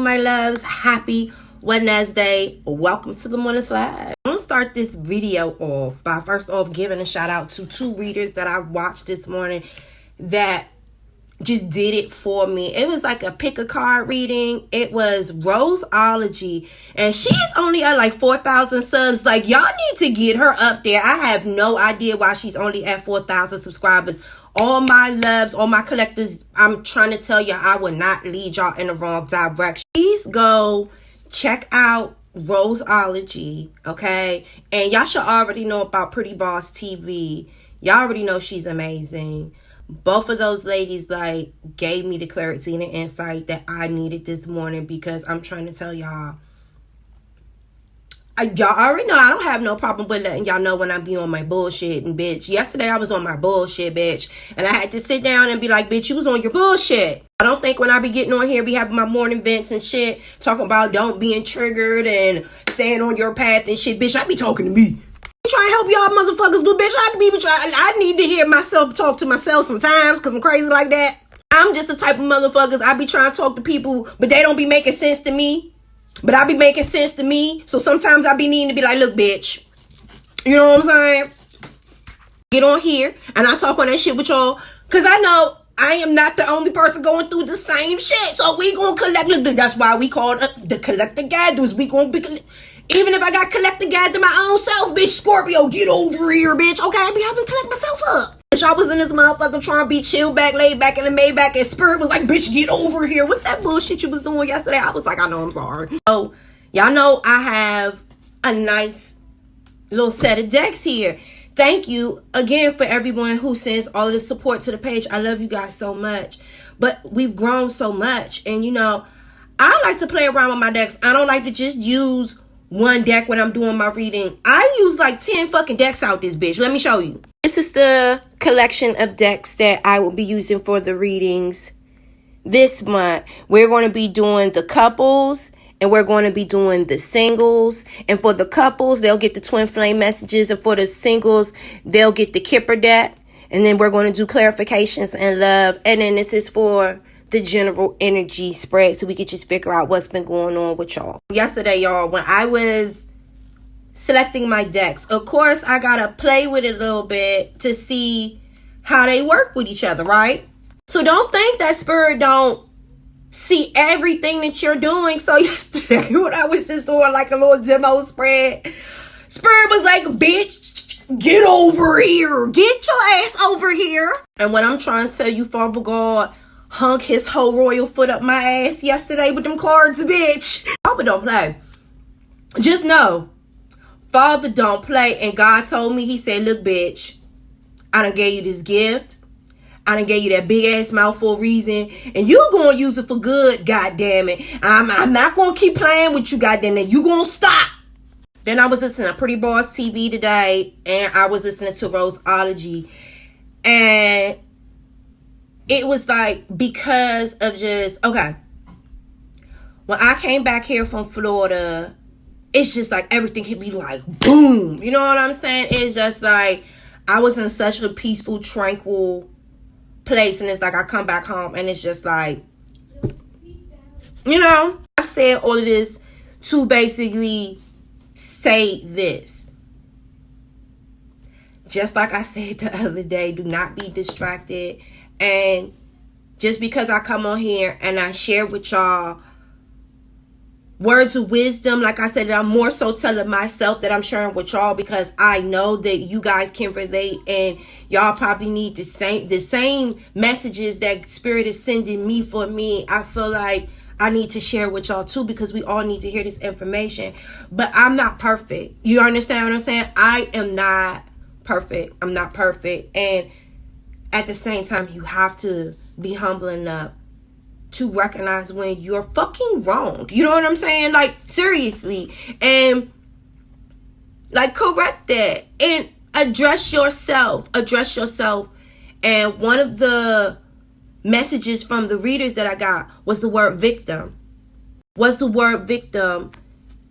my loves. Happy Wednesday. Welcome to the Morning Slide. I'm going to start this video off by first off giving a shout out to two readers that I watched this morning that just did it for me. It was like a pick a card reading. It was Roseology, and she's only at like 4,000 subs. Like, y'all need to get her up there. I have no idea why she's only at 4,000 subscribers. All my loves, all my collectors, I'm trying to tell you, I will not lead y'all in the wrong direction. Please go check out Roseology, okay? And y'all should already know about Pretty Boss TV. Y'all already know she's amazing. Both of those ladies like gave me the clarity and the insight that I needed this morning, because I'm trying to tell y'all, y'all already know I don't have no problem with letting y'all know when I be on my bullshit. And bitch, yesterday I was on my bullshit, bitch, and I had to sit down and be like, bitch, you was on your bullshit. I don't think when I be getting on here, be having my morning vents and shit, talking about don't being triggered and staying on your path and shit, bitch, I be talking to me. Trying to help y'all motherfuckers, but bitch, I need to hear myself talk to myself sometimes, because I'm crazy like that. I'm just the type of motherfuckers, I be trying to talk to people, but they don't be making sense to me. But I be making sense to me. So sometimes I be needing to be like, look, bitch, you know what I'm saying? Get on here and I talk on that shit with y'all, because I know I am not the only person going through the same shit. So we gonna collect. Look, that's why we call it the collector gatherers. We gonna be even if I got collector gather my own self, bitch. Scorpio, get over here, bitch. Okay, I be having to collect myself up. Bitch, I was in this motherfucker trying to be chill back, laid back in the Maybach, and Spirit was like, bitch, get over here. What that bullshit you was doing yesterday? I was like, I know, I'm sorry. So y'all know I have a nice little set of decks here. Thank you again for everyone who sends all of the support to the page. I love you guys so much. But we've grown so much. And you know, I like to play around with my decks. I don't like to just use one deck when I'm doing my reading. I use like 10 fucking decks out this bitch. Let me show you. This is the collection of decks that I will be using for the readings this month. We're going to be doing the couples, and we're going to be doing the singles. And for the couples, they'll get the twin flame messages. And for the singles, they'll get the Kipper deck. And then we're going to do clarifications and love. And then this is for the general energy spread, so we could just figure out what's been going on with y'all. Yesterday, y'all, when I was selecting my decks, of course, I got to play with it a little bit to see how they work with each other, right? So don't think that Spirit don't see everything that you're doing. So yesterday, when I was just doing like a little demo spread, Spirit was like, bitch, get over here. Get your ass over here. And what I'm trying to tell you, Father God hung his whole royal foot up my ass yesterday with them cards, bitch. Father don't play. Just know, Father don't play. And God told me, he said, look, bitch, I done gave you this gift. I done gave you that big ass mouth for a reason, and you gonna use it for good, goddamn it. I'm not gonna keep playing with you, goddamn it. You gonna stop. Then I was listening to Pretty Boss TV today, and I was listening to Roseology, and it was like, because of just, okay, when I came back here from Florida, it's just like everything hit me like boom. You know what I'm saying? It's just like I was in such a peaceful, tranquil place, and it's like I come back home and it's just like, you know, I said all of this to basically say this. Just like I said the other day, do not be distracted. And just because I come on here and I share with y'all words of wisdom, like I said, I'm more so telling myself that I'm sharing with y'all, because I know that you guys can relate, and y'all probably need the same messages that Spirit is sending me for me. I feel like I need to share with y'all too, because we all need to hear this information. But I'm not perfect. You understand what I'm saying? I am not perfect. I'm not perfect. And at the same time, you have to be humble enough to recognize when you're fucking wrong. You know what I'm saying? Like, seriously. And like, correct that. And address yourself. Address yourself. And one of the messages from the readers that I got was the word victim.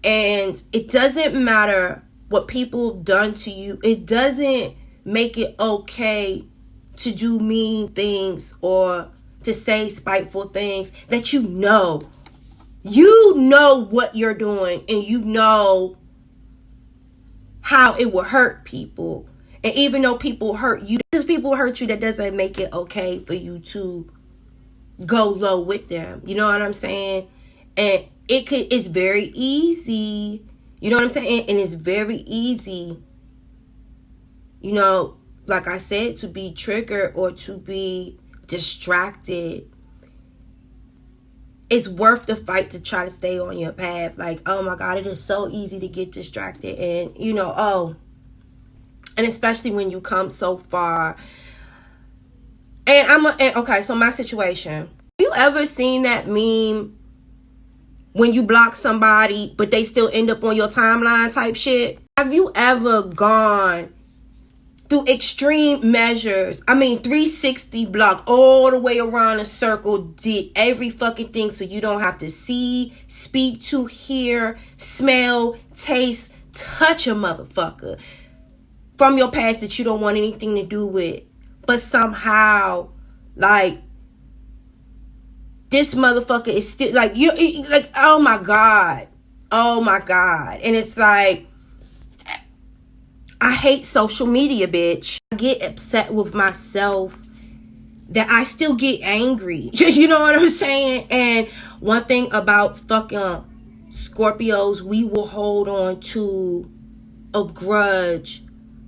And it doesn't matter what people have done to you. It doesn't make it okay to do mean things or to say spiteful things that you know you know what you're doing, and you know how it will hurt people. And even though people hurt you, because people hurt you, that doesn't make it okay for you to go low with them. You know what I'm saying? And it's very easy. You know what I'm saying? And it's very easy, you know, like I said, to be triggered or to be distracted. It's worth the fight to try to stay on your path. Like, oh my God, it is so easy to get distracted. And, you know, and especially when you come so far. And okay, so my situation. Have you ever seen that meme when you block somebody, but they still end up on your timeline type shit? Have you ever gone through extreme measures? 360 block all the way around a circle, did every fucking thing so you don't have to see, speak to, hear, smell, taste, touch a motherfucker from your past that you don't want anything to do with. But somehow, like, this motherfucker is still, like, oh my God. Oh my God. And it's like, I hate social media, bitch. I get upset with myself that I still get angry. You know what I'm saying? And one thing about fucking Scorpios, we will hold on to a grudge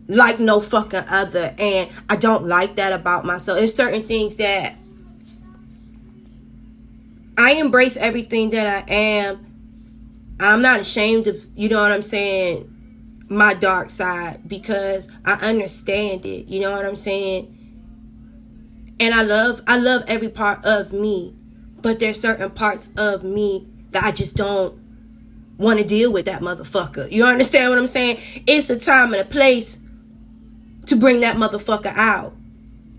like no fucking other. And I don't like that about myself. There's certain things that I embrace everything that I am. I'm not ashamed of, you know what I'm saying, my dark side, because I understand it. You know what I'm saying? And I love every part of me. But there's certain parts of me that I just don't want to deal with that motherfucker. You understand what I'm saying? It's a time and a place to bring that motherfucker out.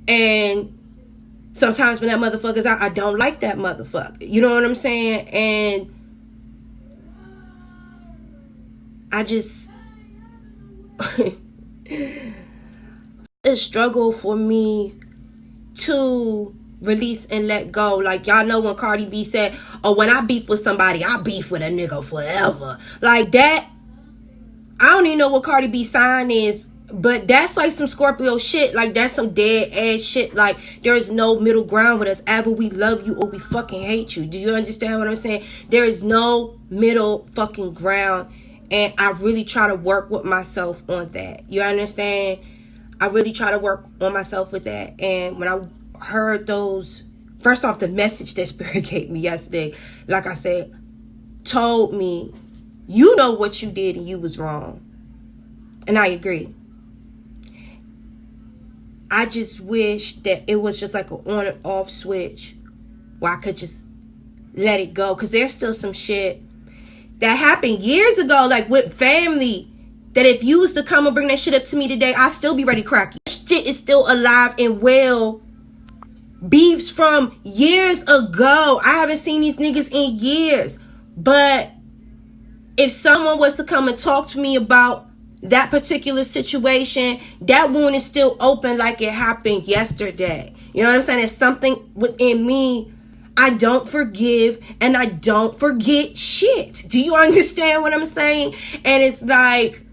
And sometimes when that motherfucker's out, I don't like that motherfucker. You know what I'm saying? And I just it's a struggle for me to release and let go. Like, y'all know when Cardi B said, oh, when I beef with somebody, I beef with a nigga forever. Like that, I don't even know what Cardi B sign is, but that's like some Scorpio shit. Like, that's some dead ass shit. Like, there is no middle ground with us. Either we love you or we fucking hate you. Do you understand what I'm saying? There is no middle fucking ground. And I really try to work with myself on that. You understand? I really try to work on myself with that. And when I heard those, first off, the message that Spirit gave me yesterday, like I said, told me, you know what you did and you was wrong. And I agree. I just wish that it was just like an on and off switch where I could just let it go. Because there's still some shit that happened years ago, like with family, that if you was to come and bring that shit up to me today, I'd still be ready to crack you. Shit is still alive and well. Beefs from years ago. I haven't seen these niggas in years. But if someone was to come and talk to me about that particular situation, that wound is still open like it happened yesterday. You know what I'm saying? There's something within me. I don't forgive and I don't forget shit. Do you understand what I'm saying? And it's like,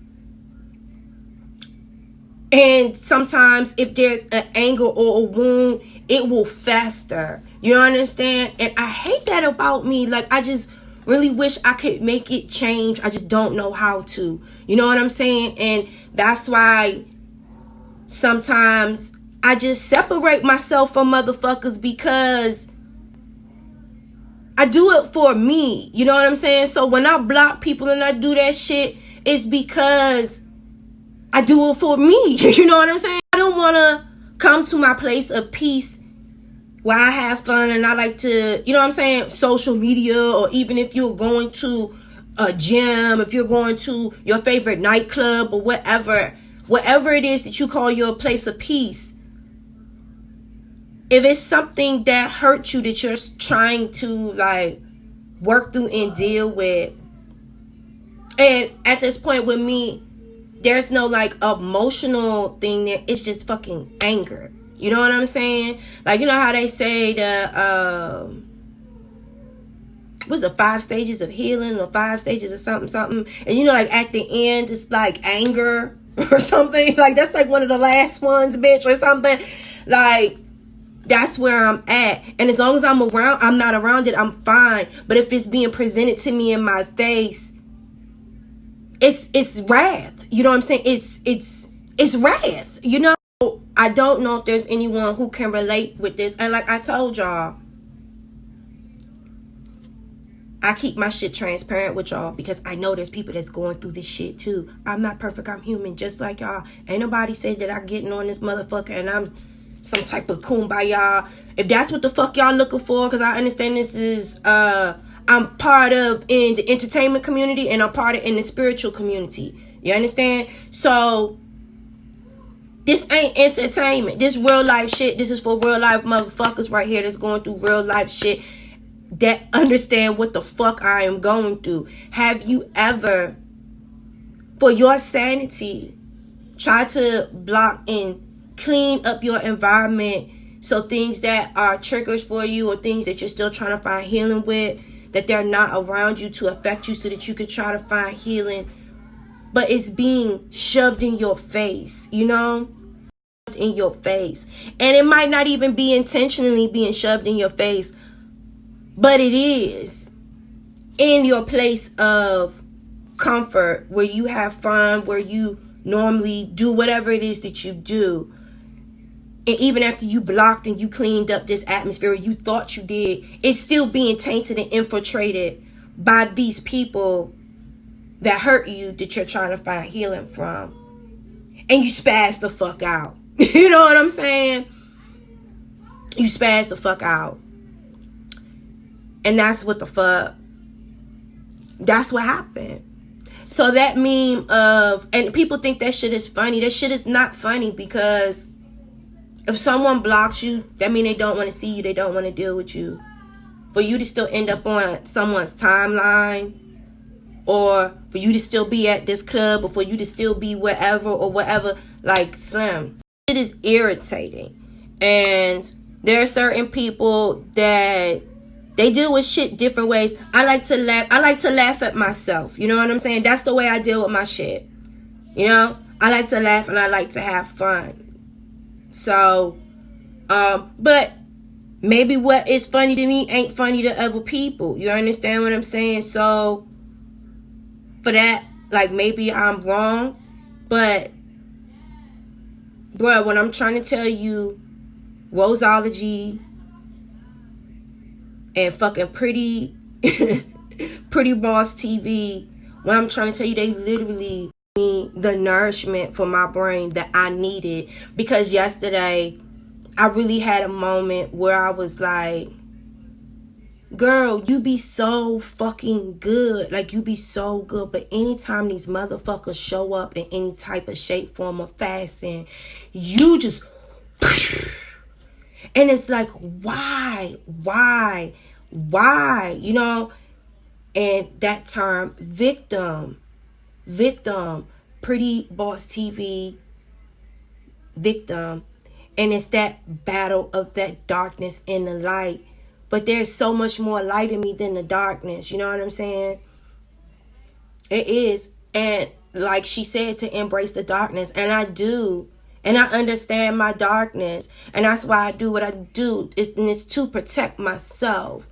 and sometimes if there's an anger or a wound, it will fester. You understand? And I hate that about me. Like, I just really wish I could make it change. I just don't know how to. You know what I'm saying? And that's why sometimes I just separate myself from motherfuckers, because I do it for me. You know what I'm saying? So when I block people and I do that shit, it's because I do it for me. You know what I'm saying? I don't want to come to my place of peace where I have fun and I like to, you know what I'm saying, social media, or even if you're going to a gym, if you're going to your favorite nightclub or whatever it is that you call your place of peace. If it's something that hurts you that you're trying to like work through and deal with, and at this point with me, there's no like emotional thing there. It's just fucking anger. You know what I'm saying? Like, you know how they say that what's the 5 stages of healing or 5 stages of something. And you know, like at the end, it's like anger or something. Like that's like one of the last ones, bitch, or something. Like that's where I'm at. And as long as I'm not around it, I'm fine. But if it's being presented to me in my face, it's wrath. You know what I'm saying? It's wrath, you know? I don't know if there's anyone who can relate with this. And like I told y'all, I keep my shit transparent with y'all because I know there's people that's going through this shit too. I'm not perfect. I'm human just like y'all. Ain't nobody said that I'm getting on this motherfucker and I'm some type of kumbaya. If that's what the fuck y'all looking for, because I understand this is I'm part of in the entertainment community and I'm part of in the spiritual community. You understand? So this ain't entertainment. This real life shit. This is for real life motherfuckers right here that's going through real life shit, that understand what the fuck I am going through. Have you ever, for your sanity, tried to block and clean up your environment so things that are triggers for you or things that you're still trying to find healing with, that they're not around you to affect you so that you can try to find healing, but it's being shoved in your face, you know? In your face. And it might not even be intentionally being shoved in your face, but it is in your place of comfort where you have fun, where you normally do whatever it is that you do. And even after you blocked and you cleaned up this atmosphere, you thought you did, it's still being tainted and infiltrated by these people that hurt you, that you're trying to find healing from. And you spaz the fuck out. You know what I'm saying? You spaz the fuck out. And that's what the fuck, that's what happened. So that meme of, and people think that shit is funny. That shit is not funny, because if someone blocks you, that means they don't want to see you. They don't want to deal with you. For you to still end up on someone's timeline, or for you to still be at this club, or for you to still be wherever or whatever, like, Slim, it is irritating. And there are certain people that they deal with shit different ways. I like to laugh at myself. You know what I'm saying? That's the way I deal with my shit. You know? I like to laugh and I like to have fun. So, but maybe what is funny to me ain't funny to other people. You understand what I'm saying? So, for that, like, maybe I'm wrong. But, bro, when I'm trying to tell you Roseology and fucking Pretty Boss TV, when I'm trying to tell you, they literally need the nourishment for my brain that I needed. Because yesterday, I really had a moment where I was like, girl, you be so fucking good. Like, you be so good. But anytime these motherfuckers show up in any type of shape, form, or fashion, you just... And it's like, why? You know? And that term, victim, Pretty Boss TV, victim. And it's that battle of that darkness and the light. But there's so much more light in me than the darkness. You know what I'm saying? It is. And like she said, to embrace the darkness. And I do. And I understand my darkness. And that's why I do what I do. It's to protect myself.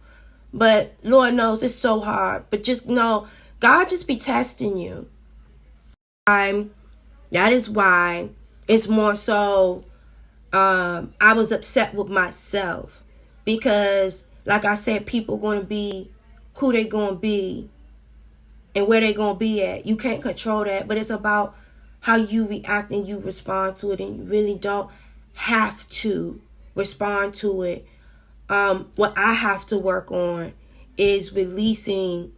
But Lord knows it's so hard. But just know, God just be testing you. That is why it's more so I was upset with myself. Because, like I said, people going to be who they going to be. And where they going to be at. You can't control that. But it's about how you react and you respond to it. And you really don't have to respond to it. What I have to work on is releasing.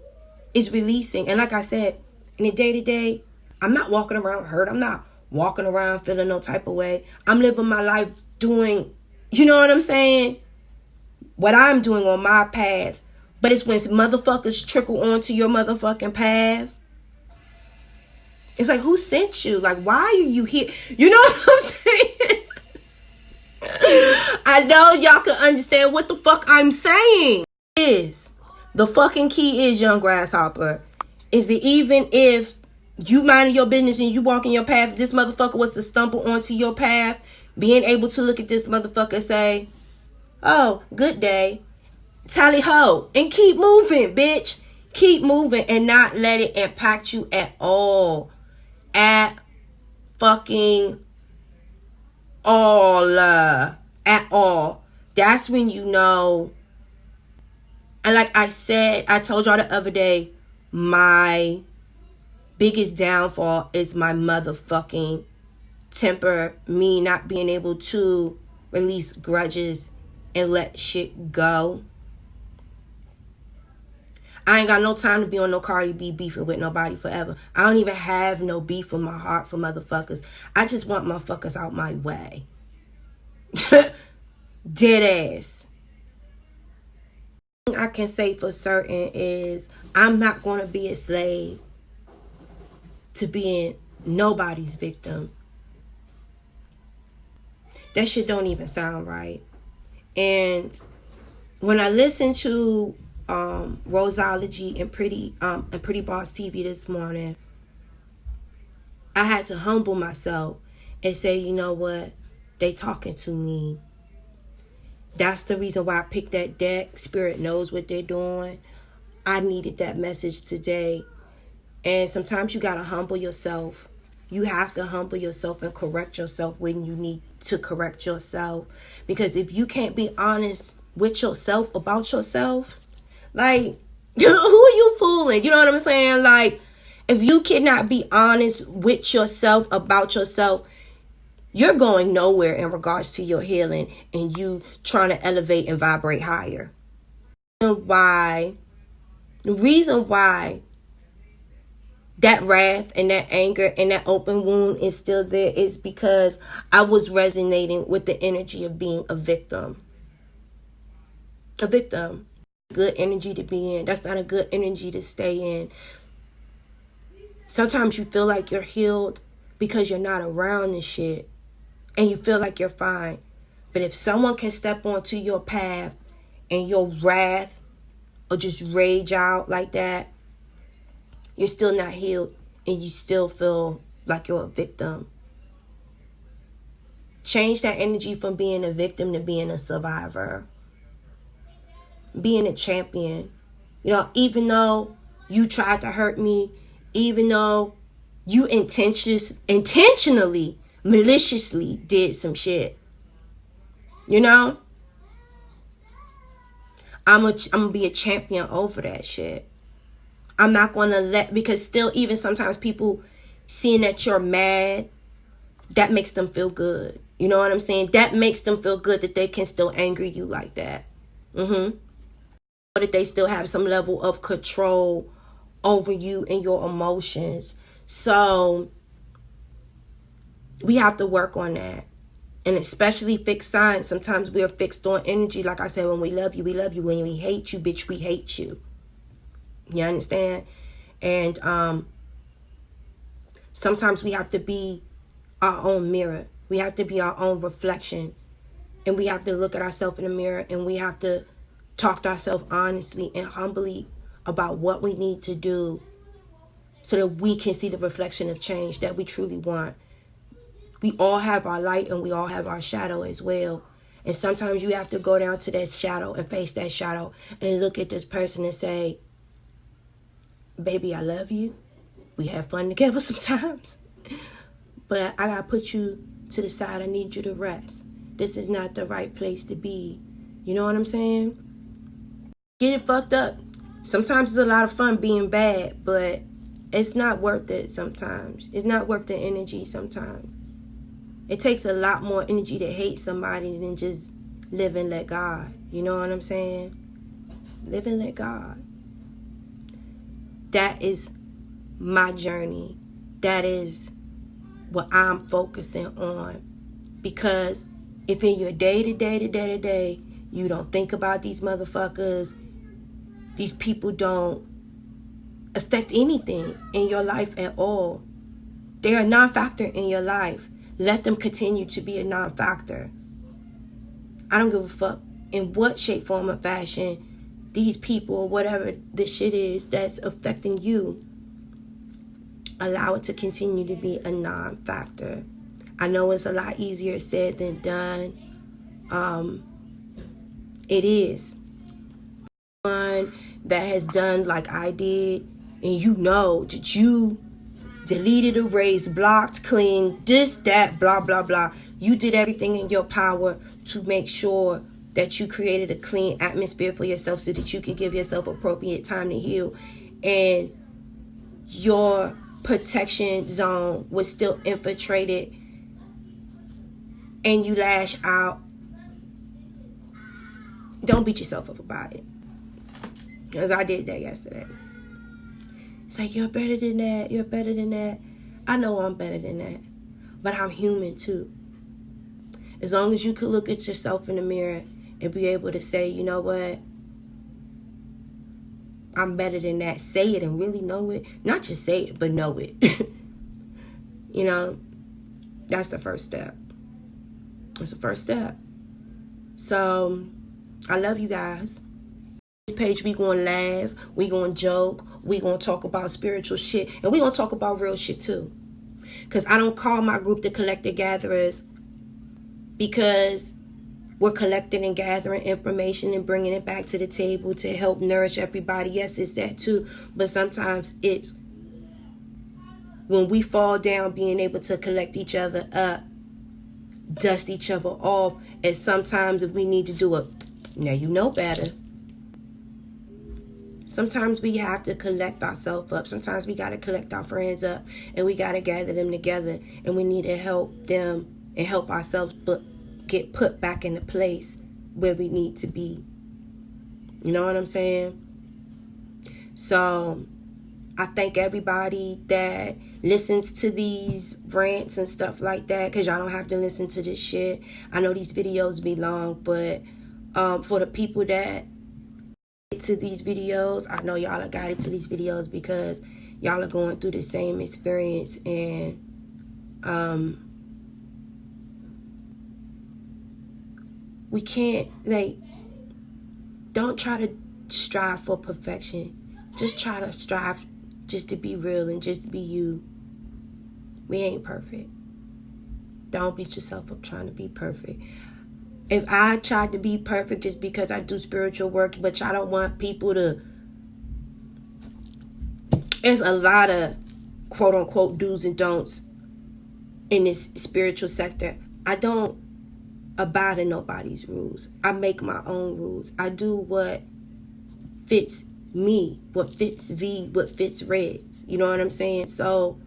And like I said, in the day-to-day, I'm not walking around hurt. I'm not walking around feeling no type of way. I'm living my life doing, you know what I'm saying? What I'm doing on my path. But it's when motherfuckers trickle onto your motherfucking path. It's like, who sent you? Like, why are you here? You know what I'm saying? I know y'all can understand what the fuck I'm saying. Is The fucking key is, young grasshopper, is that even if you minding your business and you walking your path, if this motherfucker was to stumble onto your path, being able to look at this motherfucker and say, oh, good day, tally ho, and keep moving, bitch. Keep moving and not let it impact you at all. At fucking all. At all. That's when you know. And like I said, I told y'all the other day, my biggest downfall is my motherfucking temper. Me not being able to release grudges and let shit go. I ain't got no time to be on no Cardi B beefing with nobody forever. I don't even have no beef in my heart for motherfuckers. I just want motherfuckers out my way. Dead ass. I can say for certain is I'm not going to be a slave to being nobody's victim. That shit don't even sound right. And when I listen to Rosology and Pretty Boss TV this morning, I had to humble myself and say, you know what? They talking to me. That's the reason why I picked that deck. Spirit knows what they're doing. I needed that message today. And sometimes you got to humble yourself. You have to humble yourself and correct yourself when you need to correct yourself. Because if you can't be honest with yourself about yourself, like, who are you fooling? You know what I'm saying? Like, if you cannot be honest with yourself about yourself, you're going nowhere in regards to your healing and you trying to elevate and vibrate higher. The reason why that wrath and that anger and that open wound is still there is because I was resonating with the energy of being a victim. A victim. Good energy to be in. That's not a good energy to stay in. Sometimes you feel like you're healed because you're not around this shit. And you feel like you're fine. But if someone can step onto your path and your wrath or just rage out like that, you're still not healed and you still feel like you're a victim. Change that energy from being a victim to being a survivor. Being a champion. You know, even though you tried to hurt me, even though you intentionally, maliciously did some shit. You know? I'm gonna be a champion over that shit. I'm not gonna because still even sometimes people seeing that you're mad, that makes them feel good. You know what I'm saying? That makes them feel good that they can still anger you like that. That they still have some level of control over you and your emotions. So we have to work on that. And especially fixed signs. Sometimes we are fixed on energy. Like I said, when we love you, we love you. When we hate you, bitch, we hate you. You understand? And sometimes we have to be our own mirror. We have to be our own reflection. And we have to look at ourselves in the mirror. And we have to talk to ourselves honestly and humbly about what we need to do so that we can see the reflection of change that we truly want. We all have our light and we all have our shadow as well. And sometimes you have to go down to that shadow and face that shadow and look at this person and say, baby, I love you. We have fun together sometimes. But I got to put you to the side. I need you to rest. This is not the right place to be. You know what I'm saying? Get it fucked up. Sometimes it's a lot of fun being bad, but it's not worth it sometimes. It's not worth the energy sometimes. It takes a lot more energy to hate somebody than just live and let God. You know what I'm saying? Live and let God. That is my journey. That is what I'm focusing on. Because if in your day-to-day, you don't think about these motherfuckers, these people don't affect anything in your life at all. They are a non-factor in your life. Let them continue to be a non-factor. I don't give a fuck in what shape, form, or fashion these people or whatever the shit is that's affecting you, allow it to continue to be a non-factor. I know it's a lot easier said than done. It is. One that has done like I did, and you know that you deleted, erased, blocked, cleaned, this, that, blah, blah, blah. You did everything in your power to make sure that you created a clean atmosphere for yourself so that you could give yourself appropriate time to heal. And your protection zone was still infiltrated and you lash out. Don't beat yourself up about it. Because I did that yesterday. It's like, you're better than that. You're better than that. I know I'm better than that. But I'm human too. As long as you could look at yourself in the mirror and be able to say, you know what? I'm better than that. Say it and really know it. Not just say it, but know it. You know, that's the first step. That's the first step. So, I love you guys. This page, we gonna laugh, we gonna joke, we gonna talk about spiritual shit, and we gonna talk about real shit too. Because I don't call my group the Collected Gatherers because we're collecting and gathering information and bringing it back to the table to help nourish everybody. Yes, it's that too. But sometimes it's when we fall down, being able to collect each other up, dust each other off. And sometimes if we need to do it, now you know better. Sometimes we have to collect ourselves up. Sometimes we got to collect our friends up and we got to gather them together. And we need to help them and help ourselves get put back in the place where we need to be. You know what I'm saying? So I thank everybody that listens to these rants and stuff like that, because y'all don't have to listen to this shit. I know these videos be long, but for the people that get to these videos, I know y'all are guided to these videos because y'all are going through the same experience. And we can't, like, don't try to strive for perfection. Just try to strive just to be real and just to be you. We ain't perfect. Don't beat yourself up trying to be perfect. If I tried to be perfect just because I do spiritual work, but y'all don't want people to... There's a lot of quote-unquote do's and don'ts in this spiritual sector. I don't abide in nobody's rules. I make my own rules. I do what fits me, what fits V, what fits Reds. You know what I'm saying? So,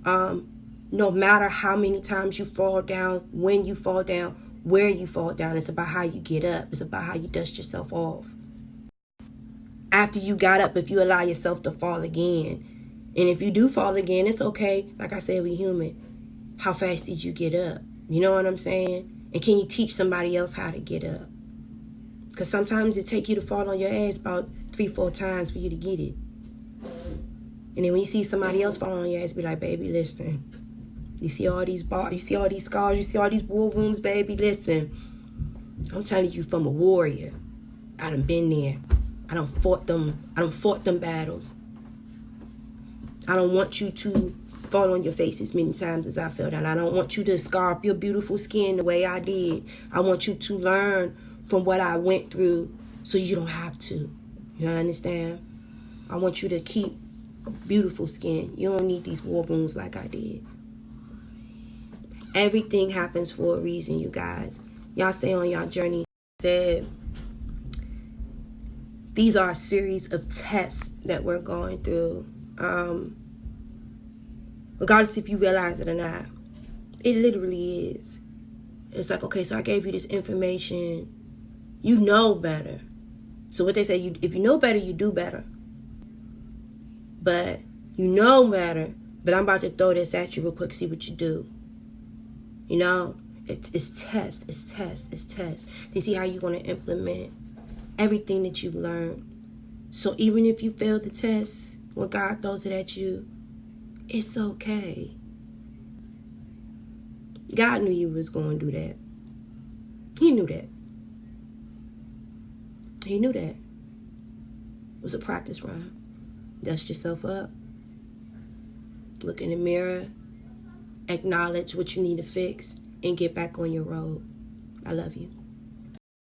no matter how many times you fall down, when you fall down, where you fall down, it's about how you get up. It's about how you dust yourself off. After you got up, if you allow yourself to fall again, and if you do fall again, it's okay. Like I said, we human. How fast did you get up? You know what I'm saying? And can you teach somebody else how to get up? Because sometimes it take you to fall on your ass about 3-4 times for you to get it. And then when you see somebody else fall on your ass, be like, baby, listen. You see all these bars, you see all these scars, you see all these war wounds, baby, listen. I'm telling you from a warrior. I done been there. I done fought them battles. I don't want you to fall on your face as many times as I fell down. I don't want you to scar up your beautiful skin the way I did. I want you to learn from what I went through so you don't have to. You understand? I want you to keep beautiful skin. You don't need these war wounds like I did. Everything happens for a reason, you guys. Y'all stay on y'all journey. These are a series of tests that we're going through. Regardless if you realize it or not. It literally is. It's like, okay, so I gave you this information. You know better. So what they say, if you know better, you do better. But you know better, but I'm about to throw this at you real quick, see what you do. You know, it's test. To see how you're going to implement everything that you've learned. So even if you fail the test, when God throws it at you, it's okay. God knew you was going to do that. He knew that. He knew that. was a practice run. Dust yourself up. Look in the mirror. Acknowledge what you need to fix and get back on your road. I love you.